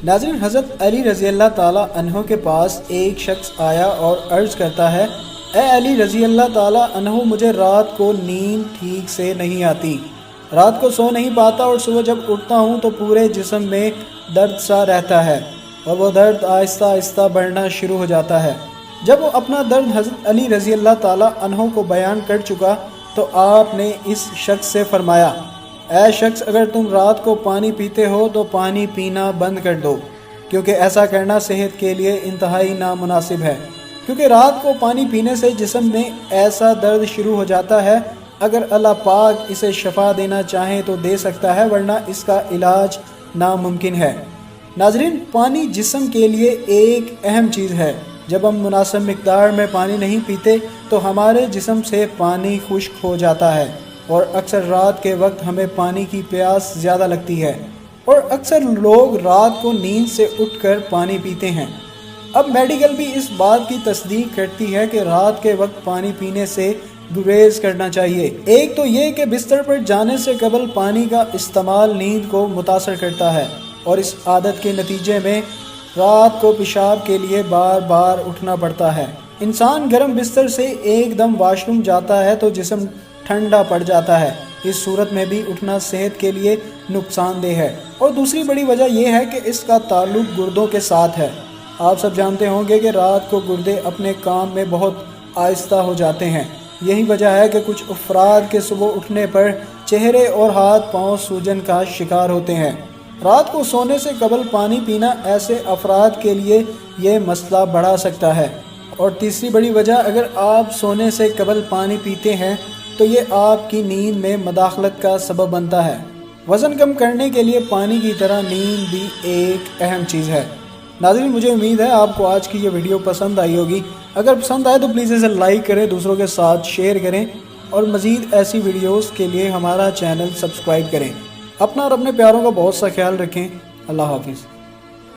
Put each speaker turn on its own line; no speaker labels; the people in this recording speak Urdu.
ناظرین، حضرت علی رضی اللہ تعالیٰ عنہ کے پاس ایک شخص آیا اور عرض کرتا ہے، اے علی رضی اللہ تعالیٰ عنہ، مجھے رات کو نیند ٹھیک سے نہیں آتی، رات کو سو نہیں پاتا اور صبح جب اٹھتا ہوں تو پورے جسم میں درد سا رہتا ہے اور وہ درد آہستہ آہستہ بڑھنا شروع ہو جاتا ہے۔ جب وہ اپنا درد حضرت علی رضی اللہ تعالیٰ عنہ کو بیان کر چکا تو آپ نے اس شخص سے فرمایا، اے شخص، اگر تم رات کو پانی پیتے ہو تو پانی پینا بند کر دو، کیونکہ ایسا کرنا صحت کے لیے انتہائی نامناسب ہے، کیونکہ رات کو پانی پینے سے جسم میں ایسا درد شروع ہو جاتا ہے، اگر اللہ پاک اسے شفا دینا چاہیں تو دے سکتا ہے، ورنہ اس کا علاج ناممکن ہے۔ ناظرین، پانی جسم کے لیے ایک اہم چیز ہے۔ جب ہم مناسب مقدار میں پانی نہیں پیتے تو ہمارے جسم سے پانی خشک ہو جاتا ہے اور اکثر رات کے وقت ہمیں پانی کی پیاس زیادہ لگتی ہے، اور اکثر لوگ رات کو نیند سے اٹھ کر پانی پیتے ہیں۔ اب میڈیکل بھی اس بات کی تصدیق کرتی ہے کہ رات کے وقت پانی پینے سے گریز کرنا چاہیے۔ ایک تو یہ کہ بستر پر جانے سے قبل پانی کا استعمال نیند کو متاثر کرتا ہے، اور اس عادت کے نتیجے میں رات کو پیشاب کے لیے بار بار اٹھنا پڑتا ہے۔ انسان گرم بستر سے ایک دم واش روم جاتا ہے تو جسم ٹھنڈا پڑ جاتا ہے، اس صورت میں بھی اٹھنا صحت کے لیے نقصان دہ ہے۔ اور دوسری بڑی وجہ یہ ہے کہ اس کا تعلق گردوں کے ساتھ ہے۔ آپ سب جانتے ہوں گے کہ رات کو گردے اپنے کام میں بہت آہستہ ہو جاتے ہیں، یہی وجہ ہے کہ کچھ افراد کے صبح اٹھنے پر چہرے اور ہاتھ پاؤں سوجن کا شکار ہوتے ہیں۔ رات کو سونے سے قبل پانی پینا ایسے افراد کے لیے یہ مسئلہ بڑھا سکتا ہے۔ اور تیسری بڑی وجہ، اگر آپ سونے سے قبل پانی پیتے ہیں تو یہ آپ کی نیند میں مداخلت کا سبب بنتا ہے۔ وزن کم کرنے کے لیے پانی کی طرح نیند بھی ایک اہم چیز ہے۔ ناظرین، مجھے امید ہے آپ کو آج کی یہ ویڈیو پسند آئی ہوگی۔ اگر پسند آئے تو پلیز اسے لائک کریں، دوسروں کے ساتھ شیئر کریں، اور مزید ایسی ویڈیوز کے لیے ہمارا چینل سبسکرائب کریں۔ اپنا اور اپنے پیاروں کا بہت سا خیال رکھیں۔ اللہ حافظ۔